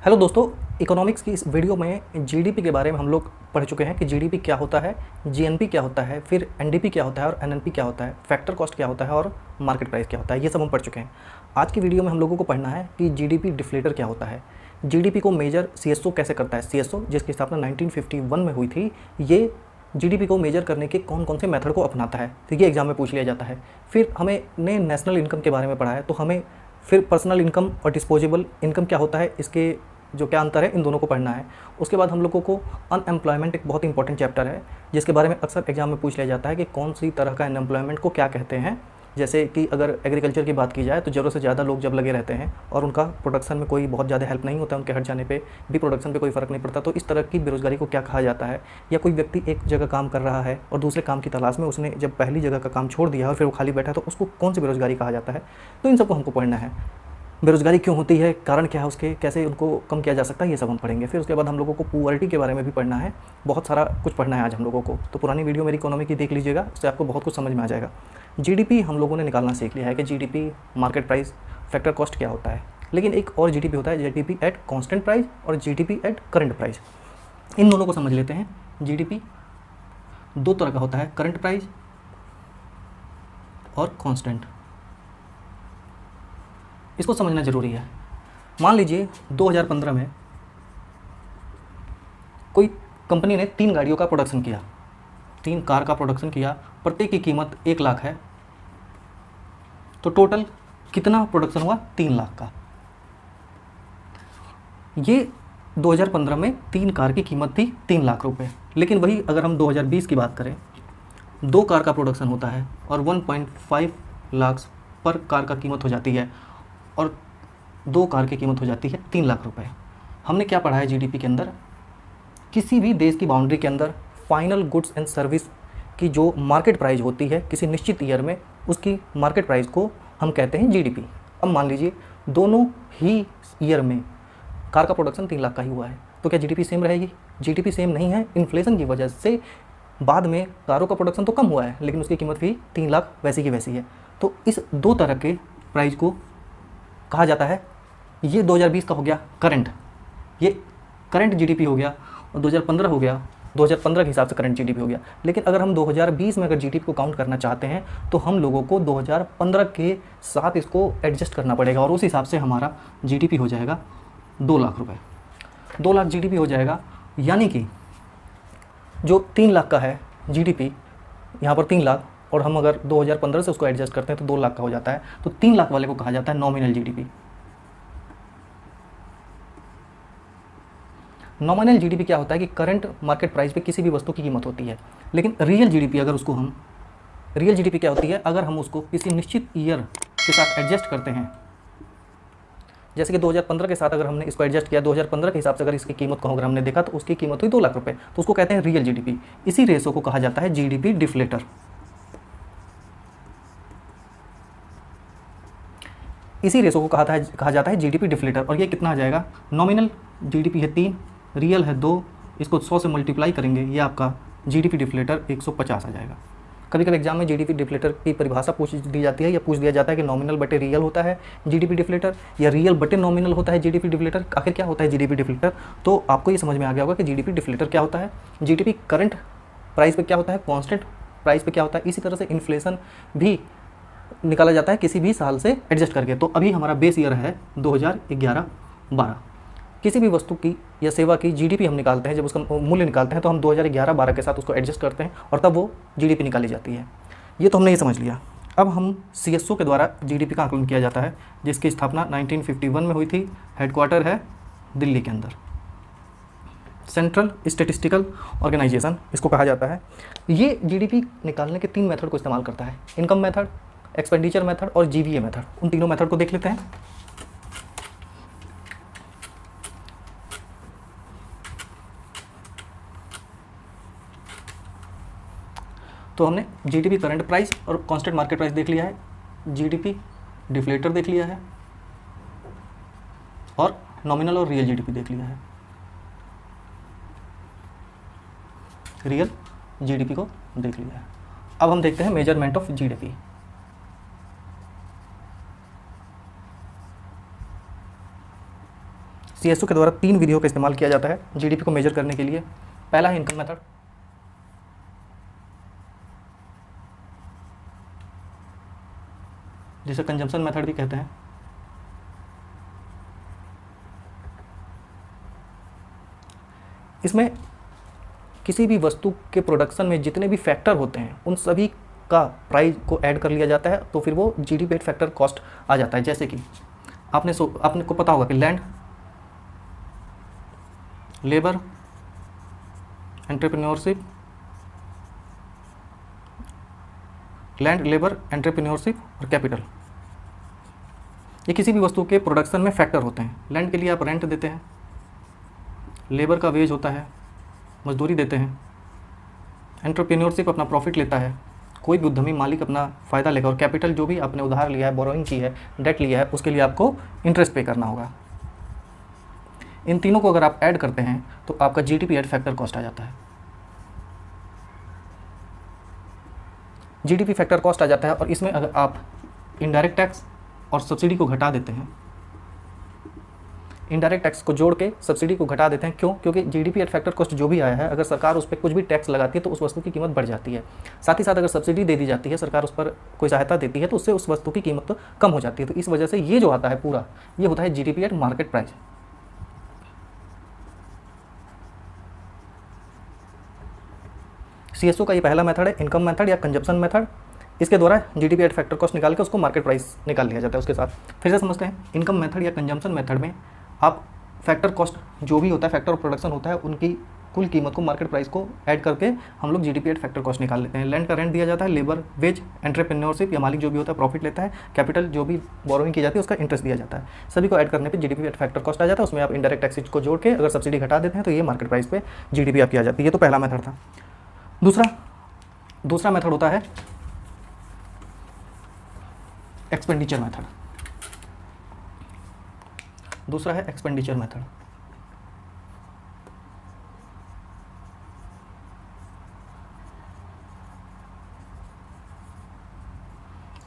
Hello दोस्तों, economics की इस वीडियो में जीडीपी के बारे में हम लोग पढ़ चुके हैं कि जीडीपी क्या होता है, जीएनपी क्या होता है, फिर एनडीपी क्या होता है और एनएनपी क्या होता है, फैक्टर कॉस्ट क्या होता है और मार्केट प्राइस क्या होता है। ये सब हम पढ़ चुके हैं। आज की वीडियो में हम लोगों को पढ़ना है कि जीडीपी डिफ्लेटर क्या होता है, जीडीपी को मेजर सीएसओ कैसे करता है। सीएसओ जिसकी स्थापना 1951 में हुई थी, ये जीडीपी को मेजर करने के कौन कौन से मेथड को अपनाता है, तो ये एग्जाम में पूछ लिया जाता है। फिर हमें ने नेशनल इनकम के बारे में पढ़ा है, तो हमें फिर पर्सनल इनकम और डिस्पोजेबल इनकम क्या होता है, इसके जो क्या अंतर है, इन दोनों को पढ़ना है। उसके बाद हम लोगों को अनएम्प्लॉयमेंट एक बहुत इंपॉर्टेंट चैप्टर है, जिसके बारे में अक्सर एग्जाम में पूछ लिया जाता है कि कौन सी तरह का अनएम्प्लॉयमेंट को क्या कहते हैं। जैसे कि अगर एग्रीकल्चर की बात की जाए तो ज़रूरत से ज़्यादा लोग जब लगे रहते हैं और उनका प्रोडक्शन में कोई बहुत ज़्यादा हेल्प नहीं होता है, उनके हट जाने पे भी प्रोडक्शन पे कोई फ़र्क नहीं पड़ता, तो इस तरह की बेरोज़गारी को क्या कहा जाता है। या कोई व्यक्ति एक जगह काम कर रहा है और दूसरे काम की तलाश में उसने जब पहली जगह का काम छोड़ दिया और फिर वो खाली बैठा, तो उसको कौन सी बेरोज़गारी कहा जाता है। तो इन सबको हमको पढ़ना है। बेरोज़गारी क्यों होती है, कारण क्या है उसके, कैसे उनको कम किया जा सकता है, ये सब हम पढ़ेंगे। फिर उसके बाद हम लोगों को पुअर्टी के बारे में भी पढ़ना है। बहुत सारा कुछ पढ़ना है आज हम लोगों को, तो पुरानी वीडियो मेरी इकोनॉमी की देख लीजिएगा, उससे आपको बहुत कुछ समझ में आ जाएगा। जीडीपी हम लोगों ने निकालना सीख लिया है कि GDP, market price, factor cost क्या होता है। लेकिन एक और जीडीपी होता है, जीडीपी एट कांस्टेंट प्राइस और जीडीपी एट करंट प्राइस। इन दोनों को समझ लेते हैं। जीडीपी दो तरह का होता है, करंट प्राइस और कांस्टेंट। इसको समझना ज़रूरी है। मान लीजिए 2015 में कोई कंपनी ने 3 गाड़ियों का प्रोडक्शन किया, 3 कार का प्रोडक्शन किया, प्रत्येक की कीमत 1 लाख है, तो टोटल कितना प्रोडक्शन हुआ, 3 लाख का। ये 2015 में 3 कार की कीमत थी 3 लाख रुपए। लेकिन वही अगर हम 2020 की बात करें, 2 कार का प्रोडक्शन होता है और 1.5 लाख पर कार का कीमत हो जाती है और 2 कार की कीमत हो जाती है 3 लाख रुपए। हमने क्या पढ़ा है जीडीपी के अंदर, किसी भी देश की बाउंड्री के अंदर फाइनल गुड्स एंड सर्विस की जो मार्केट प्राइस होती है किसी निश्चित ईयर में, उसकी मार्केट प्राइस को हम कहते हैं जीडीपी। अब मान लीजिए दोनों ही ईयर में कार का प्रोडक्शन 3 लाख का ही हुआ है, तो क्या जीडीपी सेम रहेगी? जीडीपी सेम नहीं है। इन्फ्लेशन की वजह से बाद में कारों का प्रोडक्शन तो कम हुआ है, लेकिन उसकी कीमत भी 3 लाख वैसी की वैसी है। तो इस दो तरह के प्राइस को कहा जाता है। ये 2020 का हो गया करंट, ये करंट जीडीपी हो गया, और 2015 हो गया, 2015 के हिसाब से करंट जीडीपी हो गया। लेकिन अगर हम 2020 में अगर जीडीपी को काउंट करना चाहते हैं तो हम लोगों को 2015 के साथ इसको एडजस्ट करना पड़ेगा, और उस हिसाब से हमारा जीडीपी हो जाएगा 2 लाख रुपए। 2 लाख जीडीपी हो जाएगा, यानी कि जो 3 लाख का है जीडीपी, यहाँ पर 3 लाख, और हम अगर 2015 से उसको एडजस्ट करते हैं तो 2 लाख का हो जाता है। तो 3 लाख वाले को कहा जाता है नॉमिनल जीडीपी। नॉमिनल जीडीपी क्या होता है कि करंट मार्केट प्राइस पे किसी भी वस्तु की कीमत होती है। लेकिन रियल जीडीपी अगर उसको हम, रियल जीडीपी क्या होती है, अगर हम उसको किसी निश्चित ईयर के साथ एडजस्ट करते हैं, जैसे कि 2015 के साथ अगर हमने इसको एडजस्ट किया, 2015 के हिसाब से अगर इसकी कीमत को अगर हमने देखा तो उसकी कीमत हुई 2 लाख रुपए, तो उसको कहते हैं रियल जीडीपी। इसी रेशो को कहा जाता है जीडीपी डिफ्लेटर। इसी रेशो को कहा जाता है जीडीपी डिफ्लेटर। और ये कितना आ जाएगा, नॉमिनल जीडीपी है 3, रियल है 2, इसको 100 से मल्टीप्लाई करेंगे, ये आपका जीडीपी डिफ्लेटर 150 आ जाएगा। कभी कभी एग्जाम में जीडीपी डिफ्लेटर की परिभाषा पूछ दी जाती है, या पूछ दिया जाता है कि नॉमिनल बटे रियल होता है जीडीपी डिफ्लेटर, या रियल बटे नॉमिनल होता है जीडीपी डिफ्लेटर। आखिर क्या होता है जीडीपी डिफ्लेटर? तो आपको ये समझ में आ गया होगा कि जीडीपी डिफ्लेटर क्या होता है। जीडीपी करंट प्राइस पे क्या होता है, कॉन्स्टेंट प्राइस पे क्या होता है। इसी तरह से इन्फ्लेशन भी निकाला जाता है किसी भी साल से एडजस्ट करके। तो अभी हमारा बेस ईयर है 2011-12। किसी भी वस्तु की या सेवा की जीडीपी हम निकालते हैं, जब उसका मूल्य निकालते हैं तो हम 2011-12 के साथ उसको एडजस्ट करते हैं और तब वो जीडीपी निकाली जाती है। ये तो हमने ये समझ लिया। अब हम सीएसओ के द्वारा जीडीपी का आकलन किया जाता है, जिसकी स्थापना 1951 में हुई थी। हेडक्वार्टर है दिल्ली के अंदर, सेंट्रल स्टैटिस्टिकल ऑर्गेनाइजेशन इसको कहा जाता है। ये जीडीपी निकालने के 3 मेथड को इस्तेमाल करता है, इनकम मेथड, एक्सपेंडिचर मेथड और जीवीए मेथड। उन तीनों मेथड को देख लेते हैं। तो हमने जीडीपी करंट प्राइस और कांस्टेंट मार्केट प्राइस देख लिया है, जीडीपी डिफ्लेटर देख लिया है, और नॉमिनल और रियल जीडीपी देख लिया है। रियल जीडीपी को देख लिया है। अब हम देखते हैं मेजरमेंट ऑफ जीडीपी। CSO के द्वारा 3 विधियों का इस्तेमाल किया जाता है जीडीपी को मेजर करने के लिए। पहला है इनकम मेथड, जिसे कंजम्पशन मेथड भी कहते हैं। इसमें किसी भी वस्तु के प्रोडक्शन में जितने भी फैक्टर होते हैं उन सभी का प्राइस को ऐड कर लिया जाता है, तो फिर वो जीडीपी फैक्टर कॉस्ट आ जाता है। जैसे कि आपने को पता होगा कि लैंड, लेबर, एंटरप्रेन्योरशिप, और कैपिटल, ये किसी भी वस्तु के प्रोडक्शन में फैक्टर होते हैं। लैंड के लिए आप रेंट देते हैं, लेबर का वेज होता है, मजदूरी देते हैं, एंटरप्रेन्योरशिप अपना प्रॉफिट लेता है, कोई भी उद्यमी मालिक अपना फ़ायदा लेगा, और कैपिटल जो भी आपने उधार लिया है, बोरोइंग की है, डेट लिया है, उसके लिए आपको इंटरेस्ट पे करना होगा। इन तीनों को अगर आप ऐड करते हैं तो आपका जीडीपी एट फैक्टर कॉस्ट आ जाता है। जीडीपी फैक्टर कॉस्ट आ जाता है, और इसमें अगर आप इनडायरेक्ट टैक्स और सब्सिडी को घटा देते हैं, इनडायरेक्ट टैक्स को जोड़ के सब्सिडी को घटा देते हैं। क्यों? क्योंकि जीडीपी एट फैक्टर कॉस्ट जो भी आया है, अगर सरकार उस पर कुछ भी टैक्स लगाती है तो उस वस्तु की कीमत बढ़ जाती है। साथ ही साथ अगर सब्सिडी दे दी जाती है, सरकार उस पर कोई सहायता देती है, तो उससे उस वस्तु की कीमत तो कम हो जाती है। तो इस वजह से ये जो आता है पूरा, ये होता है GDP at market price. CSO का ये पहला मेथड है, इनकम मेथड या कंजप्शन मेथड। इसके द्वारा जीडीपी एट फैक्टर कॉस्ट निकाल के उसको मार्केट प्राइस निकाल लिया जाता है उसके साथ। फिर से समझते हैं, इनकम मेथड या कंजम्पशन मेथड में आप फैक्टर कॉस्ट जो भी होता है, फैक्टर ऑफ प्रोडक्शन होता है, उनकी कुल कीमत को मार्केट प्राइस को ऐड करके हम लोग जीडीपी एट फैक्टर कॉस्ट निकाल लेते हैं। लैंड का रेंट दिया जाता है, लेबर वेज, एंटरप्रेन्योरशिप या मालिक जो भी होता है प्रॉफिट लेता है, कैपिटल जो भी बोरोइंग की जाती है उसका इंटरेस्ट दिया जाता है। सभी को ऐड करने पे जीडीपी एट फैक्टर कॉस्ट आ जाता है। उसमें आप इंडायरेक्ट टैक्सेज को जोड़ के अगर सब्सिडी घटा देते हैं तो ये मार्केट प्राइस पे जीडीपी आपकी आ जाती है। ये तो पहला मेथड था। दूसरा मेथड होता है एक्सपेंडिचर मेथड। दूसरा है एक्सपेंडिचर मेथड।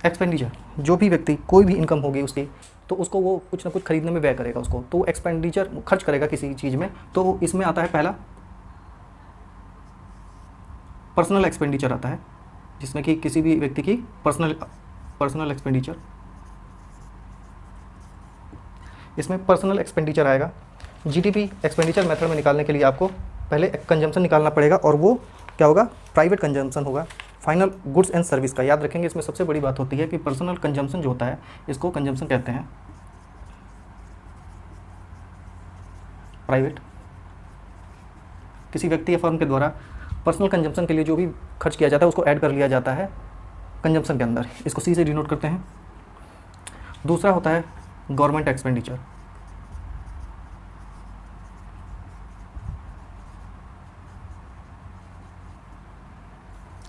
एक्सपेंडिचर, जो भी व्यक्ति कोई भी इनकम होगी उसकी, तो उसको वो कुछ ना कुछ खरीदने में व्यय करेगा उसको, तो एक्सपेंडिचर खर्च करेगा किसी चीज़ में। तो इसमें आता है पहला पर्सनल एक्सपेंडिचर आता है, जिसमें कि किसी भी व्यक्ति की पर्सनल एक्सपेंडिचर। इसमें पर्सनल एक्सपेंडिचर आएगा। जीडीपी एक्सपेंडिचर मेथड में निकालने के लिए आपको पहले कंजम्पशन निकालना पड़ेगा, और वो क्या होगा? प्राइवेट कंजम्पशन होगा, फाइनल गुड्स एंड सर्विस का। याद रखेंगे, इसमें सबसे बड़ी बात होती है कि पर्सनल कंजम्पशन जो होता है, इसको कंजम्पशन कहते हैं प्राइवेट। किसी व्यक्ति या फर्म के द्वारा पर्सनल कंजम्पशन के लिए जो भी खर्च किया जाता है उसको ऐड कर लिया जाता है कंजम्पशन के अंदर। इसको सी से डिनोट करते हैं। दूसरा होता है गवर्नमेंट एक्सपेंडिचर।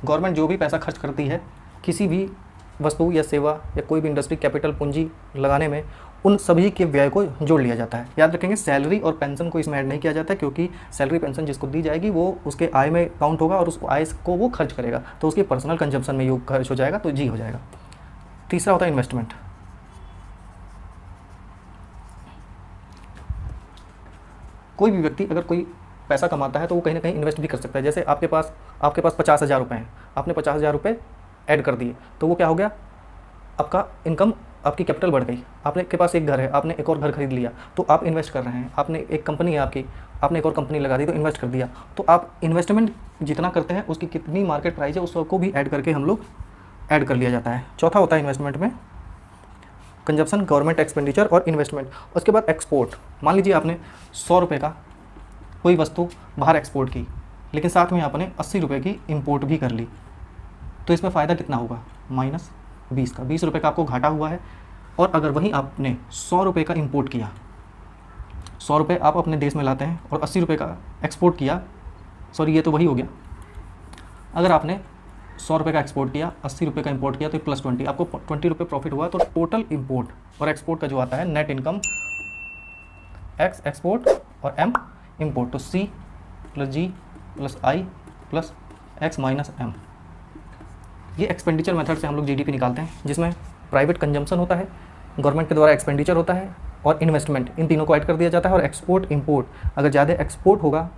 गवर्नमेंट जो भी पैसा खर्च करती है किसी भी वस्तु या सेवा या कोई भी इंडस्ट्री कैपिटल पूंजी लगाने में, उन सभी के व्यय को जोड़ लिया जाता है। याद रखेंगे, सैलरी और पेंशन को इसमें ऐड नहीं किया जाता, क्योंकि सैलरी पेंशन जिसको दी जाएगी वो उसके आय में काउंट होगा और उस आय को वो खर्च करेगा, तो उसके पर्सनल कंजम्पशन में ये खर्च हो जाएगा, तो जी हो जाएगा। तीसरा होता है इन्वेस्टमेंट। कोई भी व्यक्ति अगर कोई पैसा कमाता है तो वो कहीं ना कहीं इन्वेस्ट भी कर सकता है। जैसे आपके पास 50,000 रुपये हैं, आपने 50,000 रुपये ऐड कर दिए, तो वो क्या हो गया? आपका इनकम, आपकी कैपिटल बढ़ गई। आपने के पास एक घर है, आपने एक और घर खरीद लिया, तो आप इन्वेस्ट कर रहे हैं। आपने एक कंपनी है आपकी, आपने एक और कंपनी लगा दी, तो इन्वेस्ट कर दिया। तो आप इन्वेस्टमेंट जितना करते हैं उसकी कितनी मार्केट प्राइस है उसको भी ऐड करके हम लोग ऐड कर लिया जाता है। चौथा होता है इन्वेस्टमेंट में कंजप्शन, गवर्नमेंट एक्सपेंडिचर और इन्वेस्टमेंट। उसके बाद एक्सपोर्ट। मान लीजिए आपने 100 रुपये का कोई वस्तु बाहर एक्सपोर्ट की, लेकिन साथ में आपने 80 रुपये की इंपोर्ट भी कर ली, तो इसमें फ़ायदा कितना होगा? -20 का। 20 रुपये का आपको घाटा हुआ है। और अगर वहीं आपने 100 रुपये का इंपोर्ट किया, 100 रुपये आप अपने देश में लाते हैं और 80 रुपये का एक्सपोर्ट किया, सॉरी ये तो वही हो गया। अगर आपने 100 रुपये का एक्सपोर्ट किया, 80 रुपये का इंपोर्ट किया, तो +20, आपको 20 रुपये प्रॉफिट हुआ। तो टोटल इंपोर्ट और एक्सपोर्ट का जो आता है नेट इनकम, X एक्सपोर्ट और M इंपोर्ट, तो C + G + I + X - M। ये एक्सपेंडिचर मेथड से हम लोग जीडीपी निकालते हैं, जिसमें प्राइवेट कंजम्पशन होता है, गवर्नमेंट के द्वारा एक्सपेंडिचर होता है, और इन्वेस्टमेंट, इन तीनों को ऐड कर दिया जाता है। और एक्सपोर्ट इंपोर्ट, अगर ज़्यादा एक्सपोर्ट होगा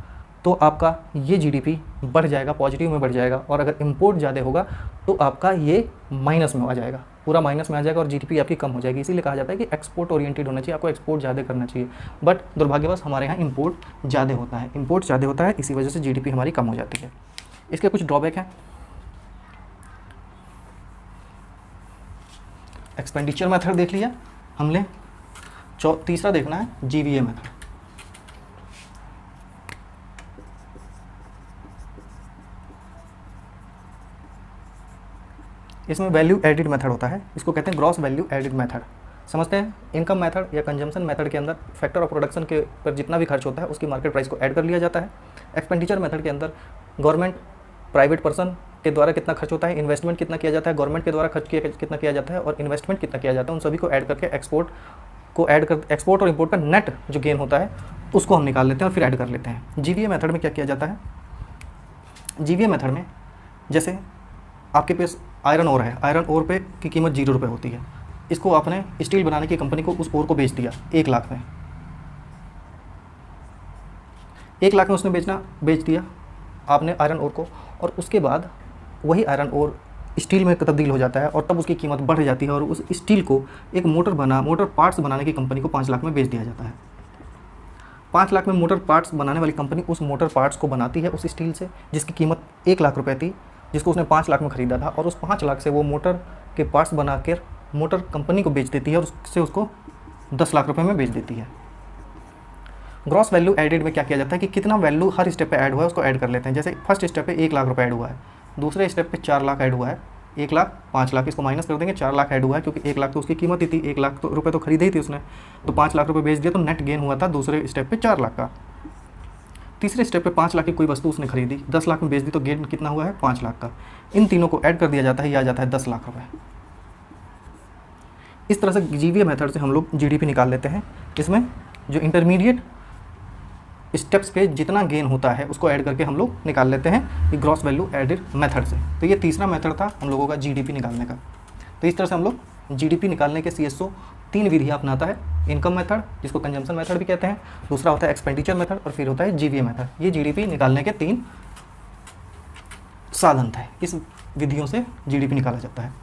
तो आपका ये जीडीपी बढ़ जाएगा, पॉजिटिव में बढ़ जाएगा, और अगर इंपोर्ट ज़्यादा होगा तो आपका ये माइनस में आ जाएगा, पूरा माइनस में आ जाएगा और जीडीपी आपकी कम हो जाएगी। इसीलिए कहा जाता है कि एक्सपोर्ट ओरिएंटेड होना चाहिए, आपको एक्सपोर्ट ज़्यादा करना चाहिए। बट दुर्भाग्यवश हमारे यहाँ इंपोर्ट ज़्यादा होता है, इंपोर्ट ज़्यादा होता है, इसी वजह से जीडीपी हमारी कम हो जाती है। इसके कुछ ड्रॉबैक हैं। एक्सपेंडिचर मेथड देख लिया हमने, तीसरा देखना है जीवीए मेथड। इसमें वैल्यू एडिड मेथड होता है, इसको कहते हैं ग्रॉस वैल्यू एडिड मेथड। समझते हैं, इनकम मेथड या कंजम्पशन मेथड के अंदर फैक्टर ऑफ प्रोडक्शन के पर जितना भी खर्च होता है उसकी मार्केट प्राइस को ऐड कर लिया जाता है। एक्सपेंडिचर मेथड के अंदर गवर्नमेंट, प्राइवेट पर्सन के द्वारा कितना खर्च होता है, इन्वेस्टमेंट कितना किया जाता है, गवर्नमेंट के द्वारा खर्च कितना किया जाता है और इन्वेस्टमेंट कितना किया जाता है, उन सभी को ऐड करके एक्सपोर्ट और इंपोर्ट का नेट जो गेन होता है उसको हम निकाल लेते हैं और फिर ऐड कर लेते हैं। जीवीए मेथड में क्या किया जाता है, जीवीए मेथड में जैसे आपके पास आयरन ओर है, आयरन ओर पे की कीमत 0 रुपये होती है, इसको आपने स्टील बनाने की कंपनी को उस ओर को बेच दिया 1 लाख में, 1 लाख में उसने बेच दिया आपने आयरन ओर को, और उसके बाद वही आयरन ओर स्टील में तब्दील हो जाता है और तब उसकी कीमत बढ़ जाती है और उस स्टील को एक मोटर पार्ट्स बनाने की कंपनी को 5 लाख में बेच दिया जाता है। 5 लाख में मोटर पार्ट्स बनाने वाली कंपनी उस मोटर पार्ट्स को बनाती है उस स्टील से जिसकी कीमत 1 लाख रुपए थी, जिसको उसने 5 लाख में ख़रीदा था, और उस 5 लाख से वो मोटर के पार्ट्स बनाकर मोटर कंपनी को बेच देती है और उससे उसको 10 लाख रुपए में बेच देती है। ग्रॉस वैल्यू एडेड में क्या किया जाता है कि कितना वैल्यू हर स्टेप पे ऐड हुआ है उसको ऐड कर लेते हैं। जैसे फर्स्ट स्टेप पे 1 लाख रुपए ऐड हुआ है, दूसरे स्टेप पे 4 लाख ऐड हुआ है, 1 लाख 5 लाख, इसको माइनस कर देंगे, 4 लाख ऐड हुआ है क्योंकि 1 लाख तो उसकी कीमत ही थी, 1 लाख रुपए तो खरीदे ही थी उसने, तो 5 लाख रुपए बेच दिया तो नेट गेन हुआ था दूसरे स्टेप पे 4 लाख का। तीसरे स्टेप पे 5 लाख की कोई वस्तु उसने खरीदी, 10 लाख में बेच दी तो गेन कितना हुआ है 5 लाख का। इन तीनों को ऐड कर दिया जाता है, यह आ जाता है 10 लाख रुपए। इस तरह से जीवीए मेथड से हम लोग जीडीपी निकाल लेते हैं। इसमें जो इंटरमीडिएट स्टेप्स पे जितना गेन होता है उसको ऐड करके हम लोग निकाल लेते हैं ये ग्रॉस वैल्यू एडेड मेथड से। तो ये तीसरा मेथड था हम लोगों का जीडीपी निकालने का। तो इस तरह से हम लोग जीडीपी निकालने के सीएसओ 3 विधियाँ अपनाता है। इनकम मेथड, जिसको कंजम्पशन मेथड भी कहते हैं, दूसरा होता है एक्सपेंडिचर मेथड, और फिर होता है जीवीए मेथड। ये जीडीपी निकालने के 3 साधन थे, इस विधियों से जीडीपी निकाला जाता है।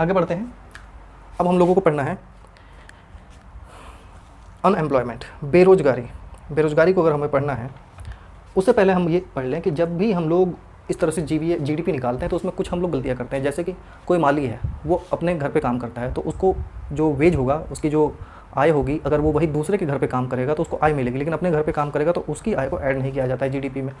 आगे बढ़ते हैं। अब हम लोगों को पढ़ना है अनएम्प्लॉयमेंट, बेरोजगारी को अगर हमें पढ़ना है उससे पहले हम ये पढ़ लें कि जब भी हम लोग इस तरह से जीडीपी निकालते हैं तो उसमें कुछ हम लोग गलतियाँ करते हैं। जैसे कि कोई माली है, वो अपने घर पे काम करता है तो उसको जो वेज होगा, उसकी जो आय होगी, अगर वो वही दूसरे के घर पे काम करेगा तो उसको आय मिलेगी, लेकिन अपने घर पे काम करेगा तो उसकी आय को ऐड नहीं किया जाता है जीडीपी में।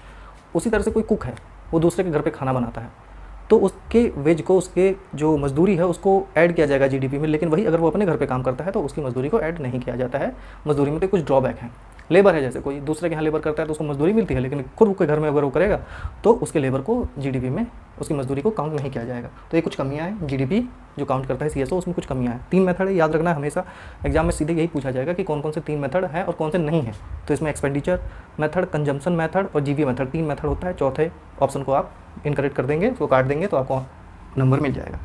उसी तरह से कोई कुक है, वो दूसरे के घर पे खाना बनाता है तो उसके वेज को, उसके जो मजदूरी है उसको ऐड किया जाएगा जीडीपी में, लेकिन वही अगर वो अपने घर पे काम करता है तो उसकी मजदूरी को ऐड नहीं किया जाता है। मजदूरी में तो कुछ ड्रॉबैक हैं। लेबर है, जैसे कोई दूसरे के यहाँ लेबर करता है तो उसको मजदूरी मिलती है, लेकिन खुद के घर में अगर वो करेगा तो उसके लेबर को जीडीपी में उसकी मजदूरी को काउंट नहीं किया जाएगा। तो ये कुछ कमियाँ हैं, जीडीपी जो काउंट करता है सीएसओ उसमें कुछ कमियाँ हैं। 3 मेथड है, याद रखना है हमेशा, एग्जाम में सीधे यही पूछा जाएगा कि कौन कौन से 3 मेथड हैं और कौन से नहीं हैं। तो इसमें एक्सपेंडिचर मेथड, कंजम्पशन मेथड और जीवीए मेथड, 3 मेथड होता है। चौथे ऑप्शन को आप इनकरेक्ट कर देंगे, उसको काट देंगे तो आपको नंबर मिल जाएगा।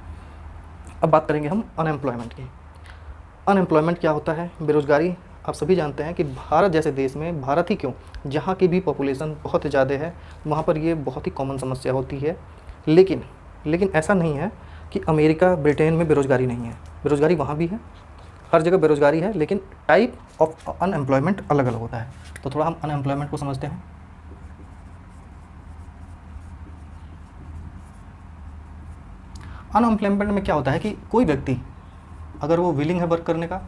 अब बात करेंगे हम अनएम्प्लॉयमेंट की। अनएम्प्लॉयमेंट क्या होता है? बेरोजगारी। आप सभी जानते हैं कि भारत जैसे देश में, भारत ही क्यों, जहाँ की भी पॉपुलेशन बहुत ज़्यादा है वहाँ पर ये बहुत ही कॉमन समस्या होती है। लेकिन ऐसा नहीं है कि अमेरिका, ब्रिटेन में बेरोजगारी नहीं है, बेरोजगारी वहाँ भी है, हर जगह बेरोजगारी है, लेकिन टाइप ऑफ अनएम्प्लॉयमेंट अलग अलग होता है। तो थोड़ा हम अनएम्प्लॉयमेंट को समझते हैं। अनएम्प्लॉयमेंट में क्या होता है कि कोई व्यक्ति अगर वो विलिंग है वर्क करने का,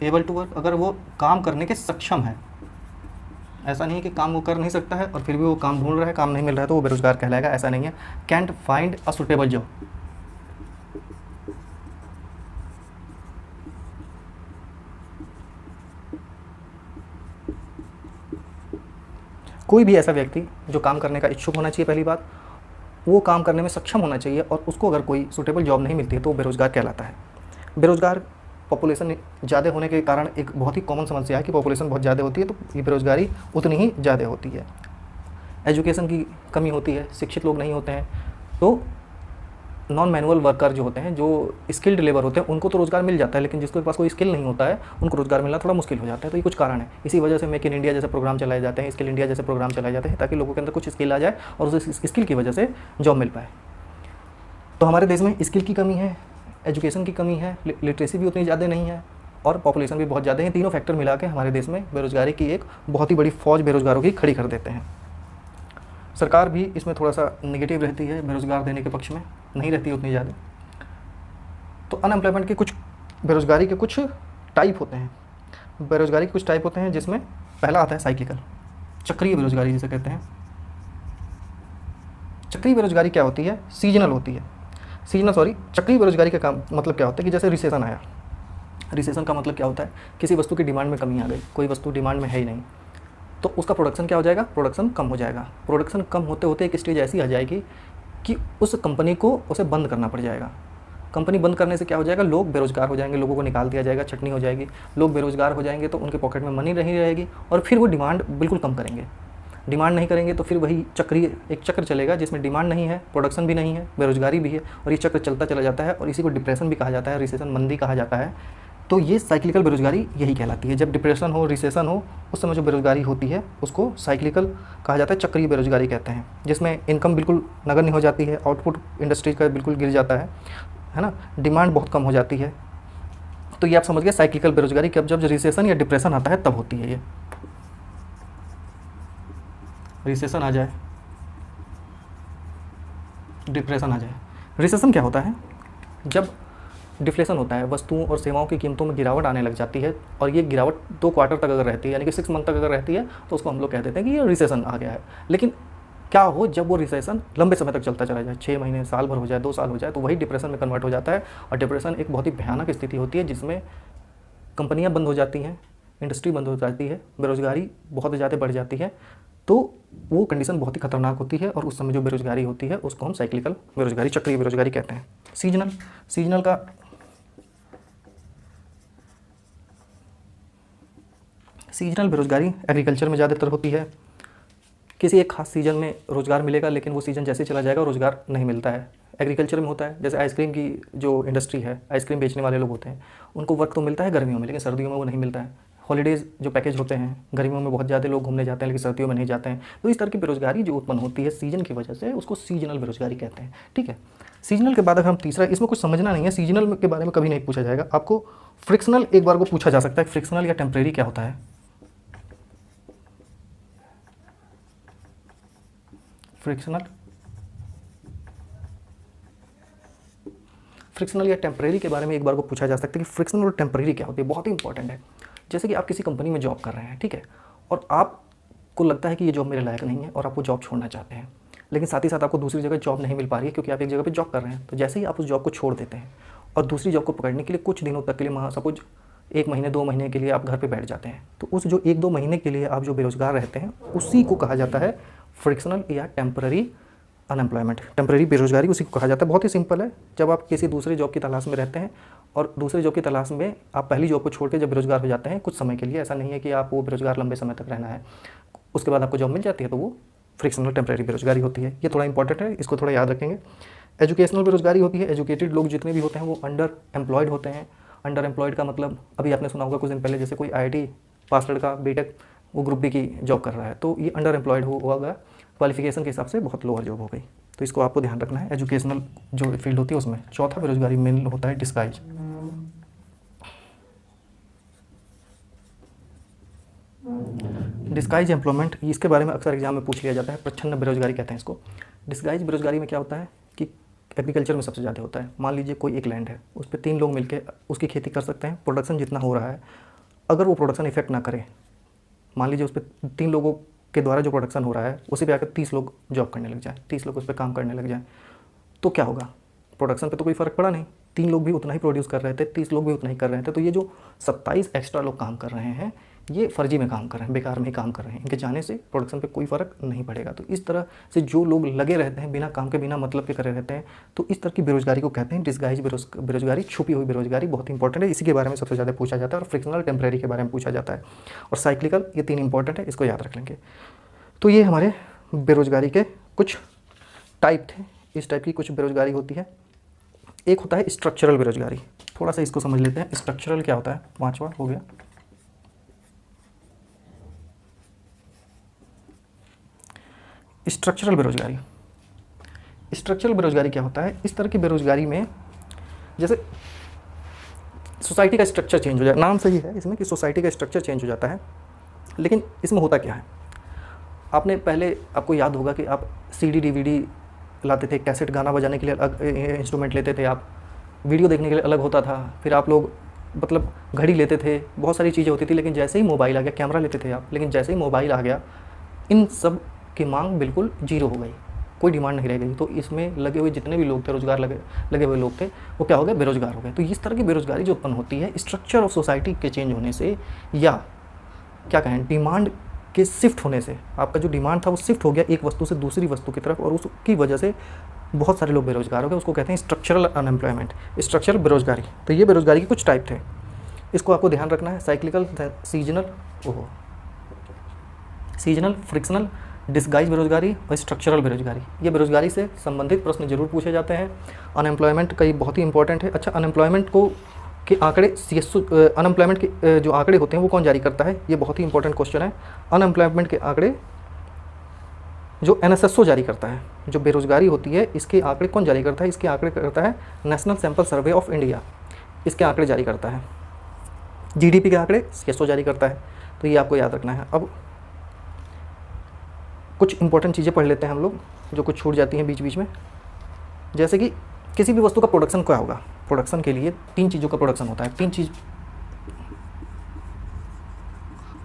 एबल टू वर्क, अगर वो काम करने के सक्षम है, ऐसा नहीं है कि काम वो कर नहीं सकता है और फिर भी वो काम ढूंढ रहा है, काम नहीं मिल रहा है तो वो बेरोजगार कहलाएगा, ऐसा नहीं है। Can't find a suitable job, कोई भी ऐसा व्यक्ति जो काम करने का इच्छुक होना चाहिए, पहली बात वो काम करने में सक्षम होना चाहिए, और उसको अगर कोई सुटेबल जॉब नहीं मिलती है तो वो बेरोजगार कहलाता है। बेरोजगार पॉपुलेशन ज़्यादा होने के कारण एक बहुत ही कॉमन समस्या है कि पॉपुलेशन बहुत ज़्यादा होती है तो ये बेरोजगारी उतनी ही ज़्यादा होती है। एजुकेशन की कमी होती है, शिक्षित लोग नहीं होते हैं, तो नॉन मैनुअल वर्कर जो होते हैं, जो स्किल्ड लेबर होते हैं, उनको तो रोज़गार मिल जाता है, लेकिन जिसके पास कोई स्किल नहीं होता है उनको रोज़गार मिलना थोड़ा मुश्किल हो जाता है। तो ये कुछ कारण है, इसी वजह से मेक इन इंडिया जैसे प्रोग्राम चलाए जाते हैं, स्किल इंडिया जैसे प्रोग्राम चलाए जाते हैं, ताकि लोगों के अंदर कुछ स्किल आ जाए और उस स्किल की वजह से जॉब मिल पाए। तो हमारे देश में स्किल की कमी है, एजुकेशन की कमी है, लिटरेसी भी उतनी ज़्यादा नहीं है और पॉपुलेशन भी बहुत ज़्यादा है। तीनों फैक्टर मिला के हमारे देश में बेरोज़गारी की एक बहुत ही बड़ी फौज बेरोज़गारों की खड़ी कर देते हैं। सरकार भी इसमें थोड़ा सा नेगेटिव रहती है, बेरोज़गार देने के पक्ष में नहीं रहती उतनी ज़्यादा। तो अनएम्प्लॉयमेंट के कुछ, बेरोज़गारी के कुछ टाइप होते हैं। बेरोज़गारी के कुछ टाइप होते हैं, जिसमें पहला आता है साइक्लिकल, चक्रीय बेरोज़गारी जिसे कहते हैं। चक्रीय बेरोज़गारी क्या होती है? सीजनल होती है। चक्रीय बेरोज़गारी का काम मतलब क्या होता है कि जैसे रिसेशन आया, रिसेशन का मतलब क्या होता है? किसी वस्तु की डिमांड में कमी आ गई, कोई वस्तु डिमांड में है ही नहीं, तो उसका प्रोडक्शन क्या हो जाएगा? प्रोडक्शन कम हो जाएगा। प्रोडक्शन कम होते होते एक स्टेज ऐसी आ जाएगी कि उस कंपनी को उसे बंद करना पड़ जाएगा। कंपनी बंद करने से क्या हो जाएगा? लोग बेरोज़गार हो जाएंगे, लोगों को निकाल दिया जाएगा, छटनी हो जाएगी। लोग बेरोज़गार हो जाएंगे तो उनके पॉकेट में मनी नहीं रहेगी और फिर वो डिमांड बिल्कुल कम करेंगे। डिमांड नहीं करेंगे तो फिर वही एक चक्र चलेगा जिसमें डिमांड नहीं है, प्रोडक्शन भी नहीं है, बेरोज़गारी भी है, और ये चक्र चलता चला जाता है और इसी को डिप्रेशन भी कहा जाता है, रिसेशन, मंदी कहा जाता है। तो ये साइक्लिकल बेरोज़गारी यही कहलाती है। जब डिप्रेशन हो, रिसेशन हो, उस समय जो बेरोज़गारी होती है उसको साइक्लिकल कहा जाता है, चक्रीय बेरोज़गारी कहते हैं, जिसमें इनकम बिल्कुल नगण्य हो जाती है, आउटपुट इंडस्ट्री का बिल्कुल गिर जाता है ना, डिमांड बहुत कम हो जाती है। तो ये आप समझ गए साइक्लिकल बेरोज़गारी, कि अब जब रिसेशन या डिप्रेशन आता है तब होती है ये। रिसेशन आ जाए, डिप्रेशन आ जाए। रिसेशन क्या होता है? जब डिफ्लेशन होता है, वस्तुओं और सेवाओं की कीमतों में गिरावट आने लग जाती है, और ये गिरावट 2 क्वार्टर तक अगर रहती है, यानी कि 6 मंथ तक अगर रहती है, तो उसको हम लोग कह देते हैं कि ये रिसेशन आ गया है। लेकिन क्या हो जब वो रिसेशन लंबे समय तक चलता चला जाए, 6 महीने, साल भर हो जाए, 2 साल हो जाए, तो वही डिप्रेशन में कन्वर्ट हो जाता है। और डिप्रेशन एक बहुत ही भयानक स्थिति होती है जिसमें कंपनियाँ बंद हो जाती हैं, इंडस्ट्री बंद हो जाती है, बेरोज़गारी बहुत ज़्यादा बढ़ जाती है। तो वो कंडीशन बहुत ही खतरनाक होती है और उस समय जो बेरोज़गारी होती है उसको हम साइक्लिकल बेरोज़गारी, चक्रीय बेरोज़गारी कहते हैं। सीजनल का सीजनल बेरोज़गारी एग्रीकल्चर में ज़्यादातर होती है। किसी एक खास सीज़न में रोज़गार मिलेगा, लेकिन वो सीज़न जैसे चला जाएगा रोज़गार नहीं मिलता है। एग्रीकल्चर में होता है, जैसे आइसक्रीम की जो इंडस्ट्री है, आइसक्रीम बेचने वाले लोग होते हैं, उनको वर्क तो मिलता है गर्मियों में, लेकिन सर्दियों में वो नहीं मिलता है। हॉलीडेज़ जो पैकेज होते हैं, गर्मियों में बहुत ज़्यादा लोग घूमने जाते हैं, लेकिन सर्दियों में नहीं जाते हैं। तो इस तरह की बेरोज़गारी जो उत्पन्न होती है सीजन की वजह से, उसको सीजनल बेरोज़गारी कहते हैं। ठीक है, सीजनल के बाद अगर हम तीसरा, इसमें कुछ समझना नहीं है, सीजनल के बारे में कभी नहीं पूछा जाएगा आपको। फ्रिक्शनल एक बार को पूछा जा सकता है, फ्रिक्शनल या टेम्परेरी क्या होता है? फ्रिक्शनल या टेम्परेरी के बारे में एक बार को पूछा जा सकता है कि फ्रिक्शनल और टेम्परेरी क्या होती है। बहुत ही इंपॉर्टेंट है। जैसे कि आप किसी कंपनी में जॉब कर रहे हैं, ठीक है, और आपको लगता है कि ये जॉब मेरे लायक नहीं है और आप वो जॉब छोड़ना चाहते हैं, लेकिन साथ ही साथ आपको दूसरी जगह जॉब नहीं मिल पा रही है क्योंकि आप एक जगह पे जॉब कर रहे हैं। तो जैसे ही आप उस जॉब को छोड़ देते हैं और दूसरी जॉब को पकड़ने के लिए कुछ दिनों तक के लिए, सपोज 1 महीने 2 महीने के लिए आप घर पे बैठ जाते हैं, तो उस जो 1-2 महीने के लिए आप जो बेरोज़गार रहते हैं उसी को कहा जाता है फ्रिक्शनल या टेम्पररी अनएम्प्लॉयमेंट। टेम्पररी बेरोज़गारी उसी को कहा जाता है। बहुत ही सिंपल है। जब आप किसी दूसरे जॉब की तलाश में रहते हैं और दूसरे जॉब की तलाश में आप पहली जॉब को छोड़ के जब बेरोज़गार हो जाते हैं कुछ समय के लिए, ऐसा नहीं है कि आप वो बेरोज़गार लंबे समय तक रहना है, उसके बाद आपको जॉब मिल जाती है, तो वो फ्रिक्शनल टेम्पररी बेरोज़गारी होती है। ये थोड़ा इंपॉर्टेंट है, इसको थोड़ा याद रखेंगे। एजुकेशनल बेरोज़गारी होती है। एजुकेटेड लोग जितने भी होते हैं वो अंडर एम्प्लॉयड होते हैं। अंडर एम्प्लॉयड का मतलब अभी आपने सुना होगा कुछ दिन पहले, जैसे कोई IIT पास लड़का, बीटेक, वो ग्रुप B की जॉब कर रहा है, तो ये अंडर एम्प्लॉयड होगा, क्वालिफिकेशन के हिसाब से बहुत लोअर जॉब हो गई। तो इसको आपको ध्यान रखना है। एजुकेशनल जो फील्ड होती है उसमें। चौथा बेरोज़गारी मेन होता है डिस्गाइज। डिस्गाइज एम्प्लॉयमेंट, इसके बारे में अक्सर एग्जाम में पूछ लिया जाता है। प्रच्छन्न बेरोज़गारी कहते हैं इसको। डिस्गाइज बेरोज़गारी में क्या होता है कि एग्रीकल्चर में सबसे ज़्यादा होता है। मान लीजिए कोई एक लैंड है, उस पर 3 लोग मिलकर उसकी खेती कर सकते हैं। प्रोडक्शन जितना हो रहा है, अगर वो प्रोडक्शन इफेक्ट ना करे, मान लीजिए उस पर 3 लोगों के द्वारा जो प्रोडक्शन हो रहा है उसी पे आकर 30 लोग जॉब करने लग जाए, 30 लोग उस पर काम करने लग जाए, तो क्या होगा? प्रोडक्शन पे तो कोई फ़र्क पड़ा नहीं, 3 लोग भी उतना ही प्रोड्यूस कर रहे थे, 30 लोग भी उतना ही कर रहे थे। तो ये जो 27 एक्स्ट्रा लोग काम कर रहे हैं, ये फर्जी में काम कर रहे हैं, बेकार में ही काम कर रहे हैं। इनके जाने से प्रोडक्शन पे कोई फ़र्क नहीं पड़ेगा। तो इस तरह से जो लोग लगे रहते हैं बिना काम के, बिना मतलब के करे रहते हैं, तो इस तरह की बेरोज़गारी को कहते हैं डिस्गाइज बेरोज़गारी, छुपी हुई बेरोज़गारी। बहुत इंपॉर्टेंट है, इसी के बारे में सबसे ज़्यादा पूछा जाता है। और फ्रिक्शनल टेम्परेरी के बारे में पूछा जाता है, और साइक्लिकल, ये 3 इंपॉर्टेंट है, इसको याद रख लेंगे। तो ये हमारे बेरोज़गारी के कुछ टाइप थे। इस टाइप की कुछ बेरोज़गारी होती है। एक होता है स्ट्रक्चरल बेरोजगारी, थोड़ा सा इसको समझ लेते हैं। स्ट्रक्चरल क्या होता है, 5वां हो गया। स्ट्रक्चरल बेरोजगारी, स्ट्रक्चरल बेरोजगारी क्या होता है? इस तरह की बेरोजगारी में जैसे सोसाइटी का स्ट्रक्चर चेंज हो जाए, नाम सही है इसमें कि सोसाइटी का स्ट्रक्चर चेंज हो जाता है, लेकिन इसमें होता क्या है? आपने पहले, आपको याद होगा कि आप सीडी डीवीडी लाते थे, कैसेट गाना बजाने के लिए अलग इंस्ट्रूमेंट लेते थे, आप वीडियो देखने के लिए अलग होता था, फिर आप लोग मतलब घड़ी लेते थे, बहुत सारी चीज़ें होती थी। लेकिन जैसे ही मोबाइल आ गया, कैमरा लेते थे आप, लेकिन जैसे ही मोबाइल आ गया इन सब की मांग बिल्कुल जीरो हो गई, कोई डिमांड नहीं रह गई। तो इसमें लगे हुए जितने भी लोग थे, रोजगार लगे हुए लोग थे, वो क्या हो गए? बेरोजगार हो गए। तो इस तरह की बेरोजगारी जो उत्पन्न होती है स्ट्रक्चर ऑफ सोसाइटी के चेंज होने से, या क्या कहें, डिमांड के शिफ्ट होने से। आपका जो डिमांड था वो शिफ्ट हो गया एक वस्तु से दूसरी वस्तु की तरफ, और उसकी वजह से बहुत सारे लोग बेरोजगार हो गए। उसको कहते हैं स्ट्रक्चरल अनएम्प्लॉयमेंट, स्ट्रक्चरल बेरोजगारी। तो ये बेरोजगारी के कुछ टाइप थे, इसको आपको ध्यान रखना है। साइक्लिकल, सीजनल, फ्रिक्शनल, डिस्गाइज बेरोजगारी और स्ट्रक्चरल बेरोजगारी। ये बेरोजगारी से संबंधित प्रश्न जरूर पूछे जाते हैं। अनएम्प्लॉयमेंट का ये बहुत ही इंपॉर्टेंट है। अच्छा, अनएम्प्लॉयमेंट को के आंकड़े, अनएम्प्लॉयमेंट के जो आंकड़े होते हैं वो कौन जारी करता है? ये बहुत ही इंपॉर्टेंट क्वेश्चन है। अनएम्प्लॉयमेंट के आंकड़े जो NSSO जारी करता है, जो बेरोजगारी होती है इसके आंकड़े कौन जारी करता है? इसके आंकड़े करता है national sample survey of India, इसके आंकड़े जारी करता है। GDP के आंकड़े CSO जारी करता है। तो ये आपको याद रखना है। अब कुछ इंपॉर्टेंट चीज़ें पढ़ लेते हैं हम लोग, जो कुछ छूट जाती हैं बीच बीच में। जैसे कि किसी भी वस्तु का प्रोडक्शन क्या होगा? प्रोडक्शन के लिए 3 चीज़ों का प्रोडक्शन होता है। 3 चीज़,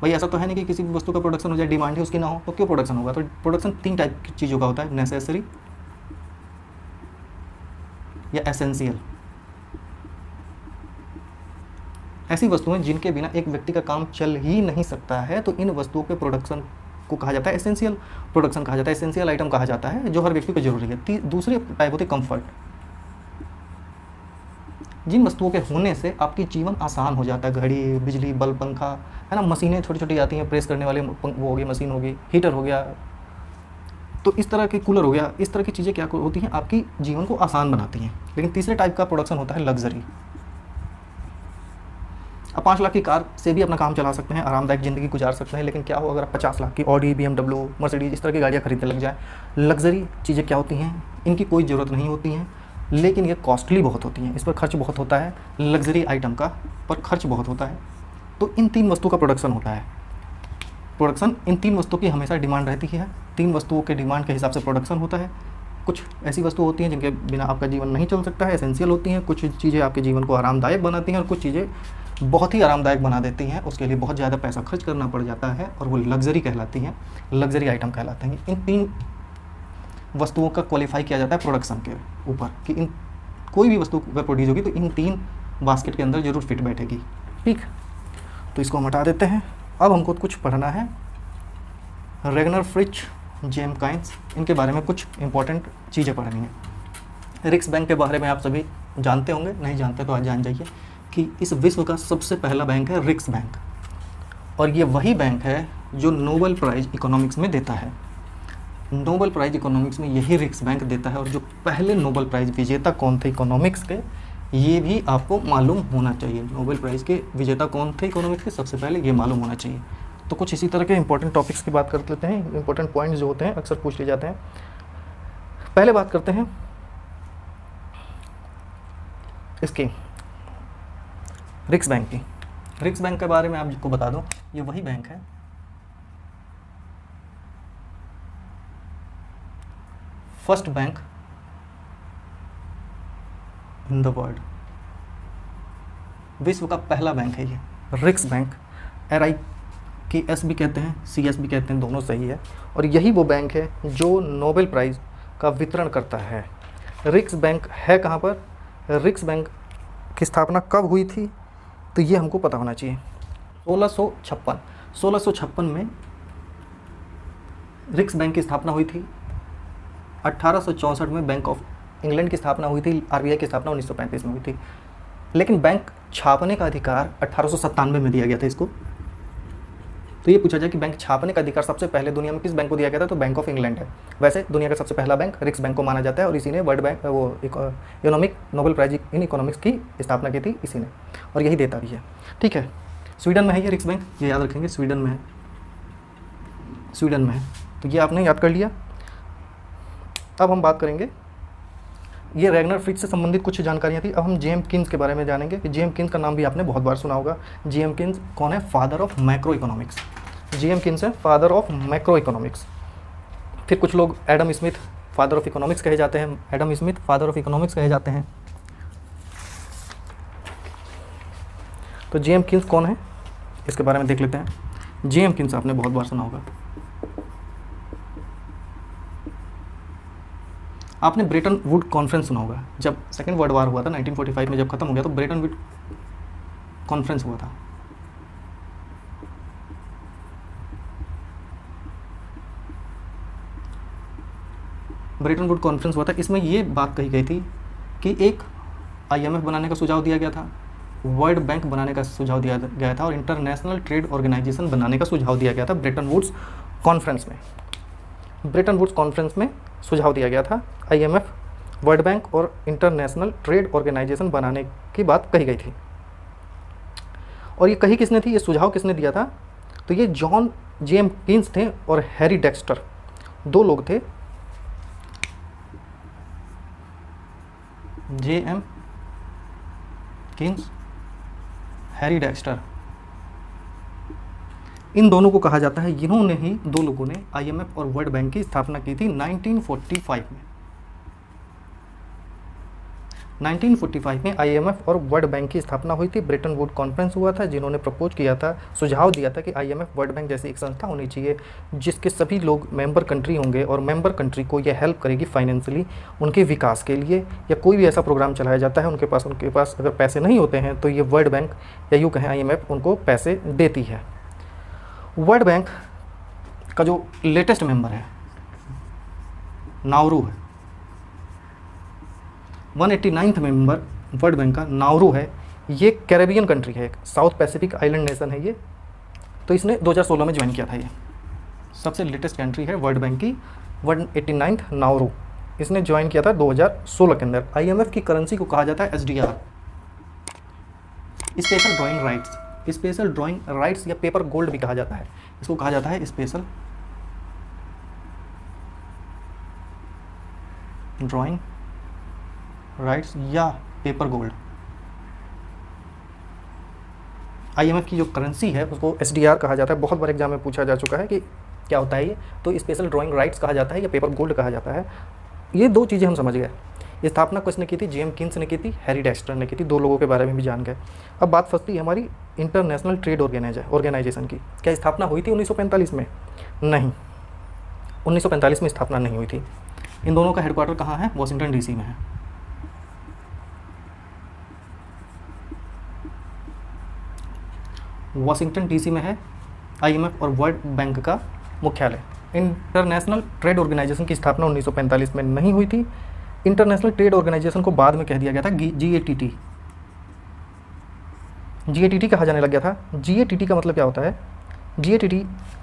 भाई ऐसा तो है नहीं कि किसी भी वस्तु का प्रोडक्शन हो जाए, डिमांड है उसकी ना हो तो क्यों प्रोडक्शन होगा? तो प्रोडक्शन 3 टाइप की चीज़ों का होता है, नेसेसरी या एसेंशियल। ऐसी वस्तुएं जिनके बिना एक व्यक्ति का काम चल ही नहीं सकता है, तो इन वस्तुओं के प्रोडक्शन को कहा जाता है एसेंशियल प्रोडक्शन कहा जाता है, एसेंशियल आइटम कहा जाता है, जो हर व्यक्ति को जरूरी है। दूसरी टाइप होती है कंफर्ट, जिन वस्तुओं के होने से आपकी जीवन आसान हो जाता है। घड़ी, बिजली, बल्ब, पंखा, है ना, मशीनें छोटी छोटी आती हैं, प्रेस करने वाले वो हो गई, मशीन हो गई, हीटर हो गया, तो इस तरह के कूलर हो गया। इस तरह की चीज़ें क्या होती हैं? आपकी जीवन को आसान बनाती हैं। लेकिन तीसरे टाइप का प्रोडक्शन होता है लग्जरी। आप 5 लाख की कार से भी अपना काम चला सकते हैं, आरामदायक ज़िंदगी गुजार सकते हैं, लेकिन क्या हो अगर आप 50 लाख की ऑडी, BMW, मर्सिडीज इस तरह की गाड़ियाँ खरीदने लग जाए? लग्जरी चीज़ें क्या होती हैं? इनकी कोई ज़रूरत नहीं होती हैं, लेकिन ये कॉस्टली बहुत होती हैं, इस पर खर्च बहुत होता है। लग्जरी आइटम का पर खर्च बहुत होता है। तो इन 3 वस्तुओं का प्रोडक्शन होता है। प्रोडक्शन, इन 3 वस्तुओं की हमेशा डिमांड रहती है। 3 वस्तुओं के डिमांड के हिसाब से प्रोडक्शन होता है। कुछ ऐसी वस्तु होती हैं जिनके बिना आपका जीवन नहीं चल सकता है, एसेंशियल होती हैं। कुछ चीज़ें आपके जीवन को आरामदायक बनाती हैं और कुछ चीज़ें बहुत ही आरामदायक बना देती हैं, उसके लिए बहुत ज़्यादा पैसा खर्च करना पड़ जाता है और वो लग्जरी कहलाती हैं, लग्जरी आइटम कहलाते हैं। इन 3 वस्तुओं का क्वालिफाई किया जाता है प्रोडक्शन के ऊपर कि इन कोई भी वस्तु अगर प्रोड्यूस होगी तो इन 3 बास्केट के अंदर जरूर फिट बैठेगी। ठीक, तो इसको हम हटा देते हैं। अब हमको कुछ पढ़ना है। रेगनर फ्रिच, जेम काइंस, इनके बारे में कुछ इंपॉर्टेंट चीज़ें पढ़नी है। रिक्स बैंक के बारे में आप सभी जानते होंगे, नहीं जानते तो आज जान जाइए कि इस विश्व का सबसे पहला बैंक है रिक्स बैंक, और ये वही बैंक है जो नोबेल प्राइज़ इकोनॉमिक्स में देता है। नोबेल प्राइज़ इकोनॉमिक्स में यही रिक्स बैंक देता है। और जो पहले नोबेल प्राइज़ विजेता कौन थे इकोनॉमिक्स के, ये भी आपको मालूम होना चाहिए। नोबेल प्राइज़ के विजेता कौन थे इकोनॉमिक्स के, सबसे पहले ये मालूम होना चाहिए। तो कुछ इसी तरह के इंपॉर्टेंट टॉपिक्स की बात कर लेते हैं। इंपॉर्टेंट पॉइंट्स जो होते हैं अक्सर पूछ लिए जाते हैं। पहले बात करते हैं इसकी रिक्स बैंक की। रिक्स बैंक के बारे में आपको बता दूं, ये वही बैंक है first bank in the world, विश्व का पहला बैंक है ये रिक्स बैंक। RIKS भी कहते हैं, CS भी कहते हैं, दोनों सही है। और यही वो बैंक है जो नोबेल प्राइज़ का वितरण करता है। रिक्स बैंक है कहाँ पर? रिक्स बैंक की स्थापना कब हुई थी, तो ये हमको पता होना चाहिए। 1656 में रिक्स बैंक की स्थापना हुई थी। 1864 में बैंक ऑफ इंग्लैंड की स्थापना हुई थी। RBI की स्थापना 1935 में हुई थी। लेकिन बैंक छापने का अधिकार 1897 में दिया गया था इसको। तो ये पूछा जाए कि बैंक छापने का अधिकार सबसे पहले दुनिया में किस बैंक को दिया गया था, तो बैंक ऑफ इंग्लैंड है। वैसे दुनिया का सबसे पहला बैंक रिक्स बैंक को माना जाता है और इसी ने world bank economic Nobel prize in economics की स्थापना की थी इसी ने, और यही देता भी है। ठीक है, स्वीडन में है ये रिक्स बैंक, ये याद रखेंगे, स्वीडन में है, स्वीडन में है। तो ये आपने याद कर लिया। अब हम बात करेंगे, ये रैगनर फ्रिच से संबंधित कुछ जानकारियाँ थी। अब हम जेम्स कीन्स के बारे में जानेंगे कि जेम्स कीन्स का नाम भी आपने बहुत बार सुना होगा। जेम्स कीन्स कौन है? Father of macro economics. James Keynes है फादर ऑफ मैक्रो इकोनॉमिक्स। फिर कुछ लोग Adam Smith father of economics कहे जाते हैं, Adam Smith father of economics कहे जाते हैं। तो जेम्स कीन्स कौन है, इसके बारे में देख लेते हैं। जेम्स कीन्स आपने बहुत बार सुना होगा। आपने ब्रेटन वुड कॉन्फ्रेंस सुना होगा, जब सेकेंड वर्ल्ड वार हुआ था 1945 में, जब खत्म हो गया तो ब्रेटन वुड कॉन्फ्रेंस हुआ था। ब्रेटन वुड कॉन्फ्रेंस हुआ था, इसमें ये बात कही गई थी कि एक IMF बनाने का सुझाव दिया गया था, वर्ल्ड बैंक बनाने का सुझाव दिया गया था और इंटरनेशनल ट्रेड ऑर्गेनाइजेशन बनाने का सुझाव दिया गया था ब्रेटन वुड्स कॉन्फ्रेंस में। ब्रेटन वुड्स कॉन्फ्रेंस में सुझाव दिया गया था IMF, वर्ल्ड बैंक और इंटरनेशनल ट्रेड ऑर्गेनाइजेशन बनाने की बात कही गई थी। और ये कही किसने थी, ये सुझाव किसने दिया था? तो ये जॉन जेम्स कीन्स थे और हैरी डेक्स्टर, दो लोग थे। JM कीन्स, हैरी डेक्स्टर, इन दोनों को कहा जाता है, इन्होंने ही, दो लोगों ने IMF और वर्ल्ड बैंक की स्थापना की थी 1945 में। 1945 में IMF और वर्ल्ड बैंक की स्थापना हुई थी। ब्रेटन वुड कॉन्फ्रेंस हुआ था, जिन्होंने प्रपोज किया था, सुझाव दिया था कि IMF वर्ल्ड बैंक जैसी एक संस्था होनी चाहिए जिसके सभी लोग मेंबर कंट्री होंगे और मेंबर कंट्री को यह हेल्प करेगी फाइनेंशियली उनके विकास के लिए, या कोई भी ऐसा प्रोग्राम चलाया जाता है उनके पास अगर पैसे नहीं होते हैं तो ये वर्ल्ड बैंक या यूँ कहें IMF उनको पैसे देती है। वर्ल्ड बैंक का जो लेटेस्ट मेंबर है नाउरू है, 189th मेंबर वर्ल्ड बैंक का नाउरू है। ये कैरेबियन कंट्री है, एक साउथ पैसिफिक आइलैंड नेशन है ये। तो इसने 2016 में ज्वाइन किया था। ये सबसे लेटेस्ट कंट्री है वर्ल्ड बैंक की, 189th नाउरू, इसने ज्वाइन किया था 2016 के अंदर। IMF की करेंसी को कहा जाता है SDR, special drawing rights. Special drawing rights या पेपर गोल्ड भी कहा जाता है, इसको कहा जाता है स्पेशल ड्राइंग राइट्स या पेपर गोल्ड। IMF की जो करेंसी है उसको SDR कहा जाता है। बहुत बार एग्जाम में पूछा जा चुका है कि क्या होता है ये, तो स्पेशल ड्राइंग राइट्स कहा जाता है या पेपर गोल्ड कहा जाता है। ये दो चीज़ें हम समझ गए। स्थापना किसने की थी? जेम्स कीन्स ने की थी, हैरी डेक्स्टर ने की थी। दो लोगों के बारे में भी जान गए। अब बात फंसती है हमारी इंटरनेशनल ट्रेड ऑर्गेनाइजेशन की। क्या स्थापना हुई थी 1945 में? नहीं, 1945 में स्थापना नहीं हुई थी। इन दोनों का हेडक्वार्टर कहाँ है? वॉशिंगटन DC में है। वॉशिंगटन DC में है IMF और वर्ल्ड बैंक का मुख्यालय। इंटरनेशनल ट्रेड ऑर्गेनाइजेशन की स्थापना 1945 में नहीं हुई थी। इंटरनेशनल ट्रेड ऑर्गेनाइजेशन को बाद में कह दिया गया था GATT। GATT कहा जाने लग गया था। GATT का मतलब क्या होता है? GATT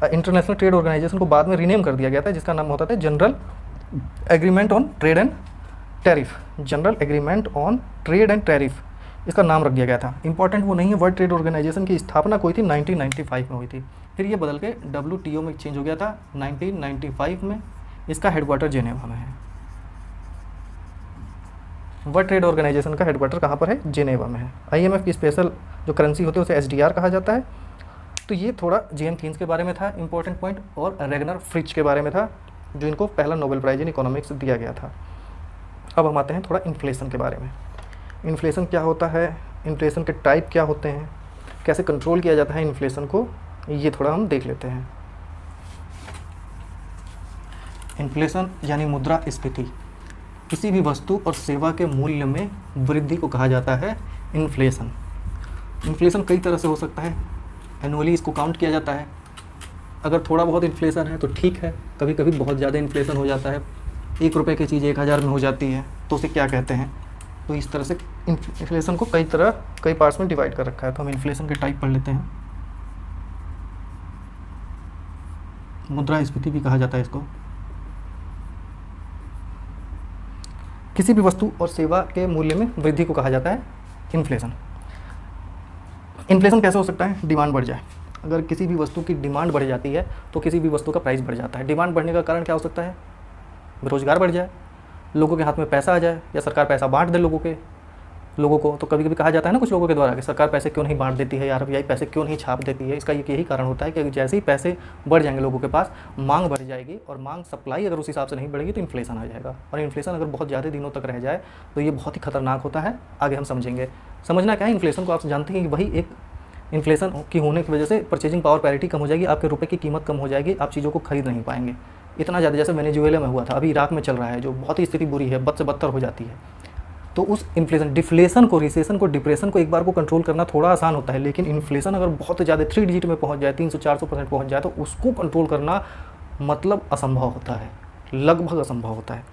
इंटरनेशनल ट्रेड ऑर्गेनाइजेशन को बाद में रीनेम कर दिया गया था, जिसका नाम होता था general agreement on trade and tariff. General agreement on trade and tariff इसका नाम रख दिया गया था। इंपॉर्टेंट वो नहीं है। वर्ल्ड ट्रेड ऑर्गेनाइजेशन की स्थापना कोई थी 1995 में हुई थी, फिर ये बदल के WTO में चेंज हो गया था 1995 में। इसका हेडक्वार्टर जेनेवा में है। वर्ल्ड ट्रेड ऑर्गेनाइजेशन का हेडक्वार्टर कहाँ पर है? जेनेवा में है। IMF की स्पेशल जो करेंसी होती है उसे SDR कहा जाता है। तो ये थोड़ा जेम्स कीन्स के बारे में था इंपॉर्टेंट पॉइंट, और रैगनर फ्रिच के बारे में था, जो इनको पहला नोबेल प्राइज इन इकोनॉमिक्स दिया गया था। अब हम आते हैं थोड़ा इन्फ्लेशन के बारे में। इन्फ्लेशन क्या होता है, इन्फ्लेशन के टाइप क्या होते हैं, कैसे कंट्रोल किया जाता है इन्फ्लेशन को, ये थोड़ा हम देख लेते हैं। इन्फ्लेशन यानी मुद्रास्फीति, किसी भी वस्तु और सेवा के मूल्य में वृद्धि को कहा जाता है इन्फ्लेशन। इन्फ्लेशन कई तरह से हो सकता है। एनुअली इसको काउंट किया जाता है। अगर थोड़ा बहुत इन्फ्लेशन है तो ठीक है, कभी कभी बहुत ज़्यादा इन्फ्लेशन हो जाता है, 1 रुपये की चीज़ 1000 में हो जाती है, तो उसे क्या कहते हैं? तो इस तरह से इन्फ्लेशन को कई पार्ट्स में डिवाइड कर रखा है। तो हम इन्फ्लेशन के टाइप पढ़ लेते हैं। मुद्रास्फीति भी कहा जाता है इसको। किसी भी वस्तु और सेवा के मूल्य में वृद्धि को कहा जाता है इन्फ्लेशन। इन्फ्लेशन कैसे हो सकता है? डिमांड बढ़ जाए। अगर किसी भी वस्तु की डिमांड बढ़ जाती है तो किसी भी वस्तु का प्राइस बढ़ जाता है। डिमांड बढ़ने का कारण क्या हो सकता है? बेरोजगार बढ़ जाए, लोगों के हाथ में पैसा आ जाए, या सरकार पैसा बांट दे लोगों को। तो कभी कभी कहा जाता है ना कुछ लोगों के द्वारा कि सरकार पैसे क्यों नहीं बांट देती है यार, अब यही पैसे क्यों नहीं छाप देती है। इसका यही कारण होता है कि जैसे ही पैसे बढ़ जाएंगे लोगों के पास, मांग बढ़ जाएगी, और मांग सप्लाई अगर उस हिसाब से नहीं बढ़ेगी तो इन्फ्लेशन आ जाएगा। और इन्फ्लेशन अगर बहुत ज़्यादा दिनों तक रह जाए तो ये बहुत ही खतरनाक होता है। आगे हम समझेंगे। समझना क्या है इन्फ्लेशन को? आप जानते हैं कि वही एक इन्फ्लेशन की होने की वजह से परचेजिंग पावर पैरिटी कम हो जाएगी, आपके रुपए की कीमत कम हो जाएगी, आप चीज़ों को खरीद नहीं पाएंगे इतना ज़्यादा। जैसे वेनेजुएला में हुआ था, अभी इराक में चल रहा है, जो बहुत ही स्थिति बुरी है, बद से बदतर हो जाती है। तो उस इन्फ्लेशन, डिफ्लेशन को, रिसेशन को, डिप्रेशन को एक बार को कंट्रोल करना थोड़ा आसान होता है, लेकिन इन्फ्लेशन अगर बहुत ज़्यादा 3 डिजिट में पहुंच जाए, 300-400% पहुंच जाए, तो उसको कंट्रोल करना मतलब असंभव होता है, लगभग असंभव होता है।